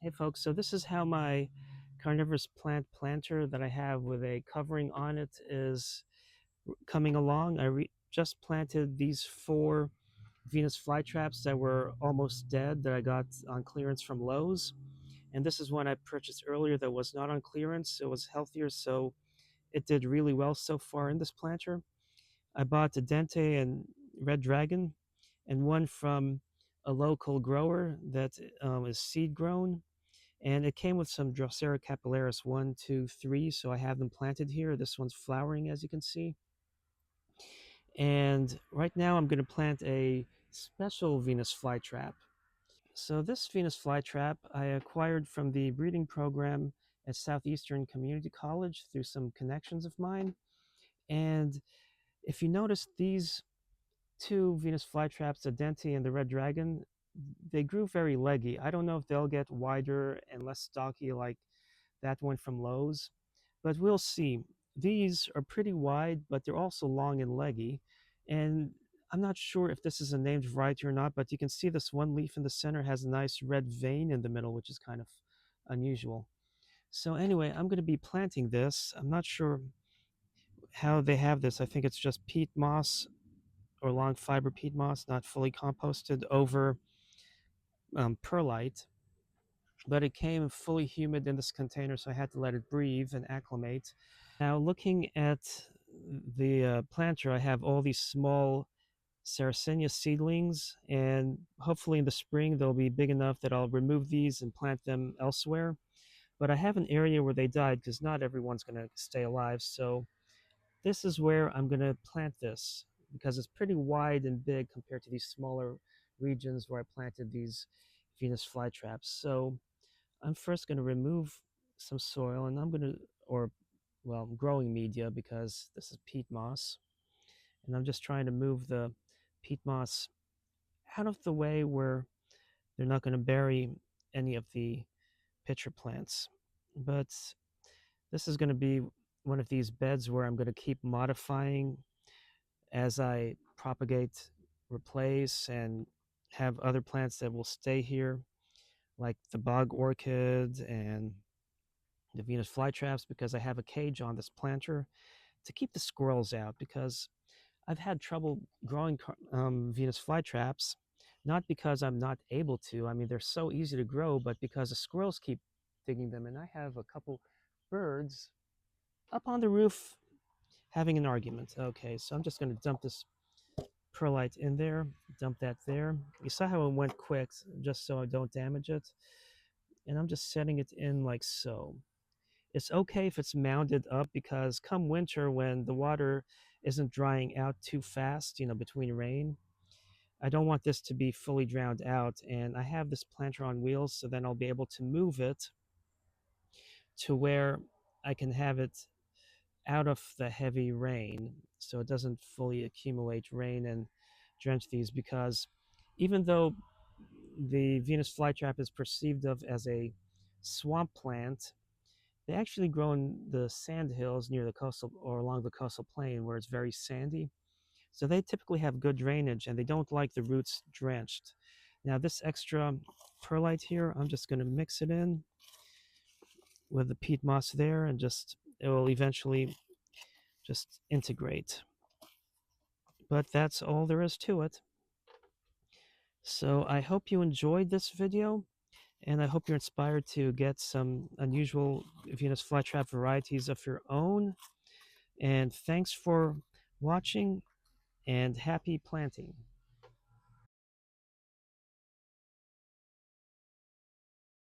Hey folks, so this is how my carnivorous plant planter that I have with a covering on it is coming along. Just planted these 4 Venus flytraps that were almost dead that I got on clearance from Lowe's. And this is one I purchased earlier that was not on clearance. It was healthier, so it did really well so far in this planter. I bought a Dente and Red Dragon and one from a local grower that is seed grown, and it came with some Drosera capillaris 1, 2, 3. So I have them planted here. This one's flowering, as you can see. And right now I'm going to plant a special Venus flytrap. So this Venus flytrap I acquired from the breeding program at Southeastern Community College through some connections of mine. And if you notice, these 2 Venus flytraps, the Denti and the Red Dragon, they grew very leggy. I don't know if they'll get wider and less stocky like that one from Lowe's, but we'll see. These are pretty wide, but they're also long and leggy. And I'm not sure if this is a named variety or not, but you can see this one leaf in the center has a nice red vein in the middle, which is kind of unusual. So anyway, I'm going to be planting this. I'm not sure how they have this. I think it's just peat moss or long fiber peat moss, not fully composted, over perlite. But it came fully humid in this container, so I had to let it breathe and acclimate. Now, looking at the planter, I have all these small Sarracenia seedlings, and hopefully in the spring they'll be big enough that I'll remove these and plant them elsewhere. But I have an area where they died because not everyone's going to stay alive. So this is where I'm going to plant this because it's pretty wide and big compared to these smaller regions where I planted these Venus flytraps. So I'm first going to remove some soil, and I'm going to, or well, growing media, because this is peat moss. And I'm just trying to move the peat moss out of the way where they're not going to bury any of the pitcher plants. But this is going to be one of these beds where I'm going to keep modifying as I propagate, replace, and have other plants that will stay here, like the bog orchid and the Venus flytraps, because I have a cage on this planter to keep the squirrels out, because I've had trouble growing Venus flytraps, not because I'm not able to. I mean, they're so easy to grow, but because the squirrels keep digging them. And I have a couple birds up on the roof having an argument. Okay, so I'm just going to dump this perlite in there, dump that there. You saw how it went quick, just so I don't damage it. And I'm just setting it in like so. It's okay if it's mounded up, because come winter, when the water isn't drying out too fast, between rain, I don't want this to be fully drowned out. And I have this planter on wheels, so then I'll be able to move it to where I can have it out of the heavy rain so it doesn't fully accumulate rain and drench these. Because even though the Venus flytrap is perceived of as a swamp plant, they actually grow in the sand hills near the coastal or along the coastal plain where it's very sandy. So they typically have good drainage and they don't like the roots drenched. Now, this extra perlite here, I'm just going to mix it in with the peat moss there, and it will eventually just integrate. But that's all there is to it. So I hope you enjoyed this video, and I hope you're inspired to get some unusual Venus flytrap varieties of your own. And thanks for watching, and happy planting.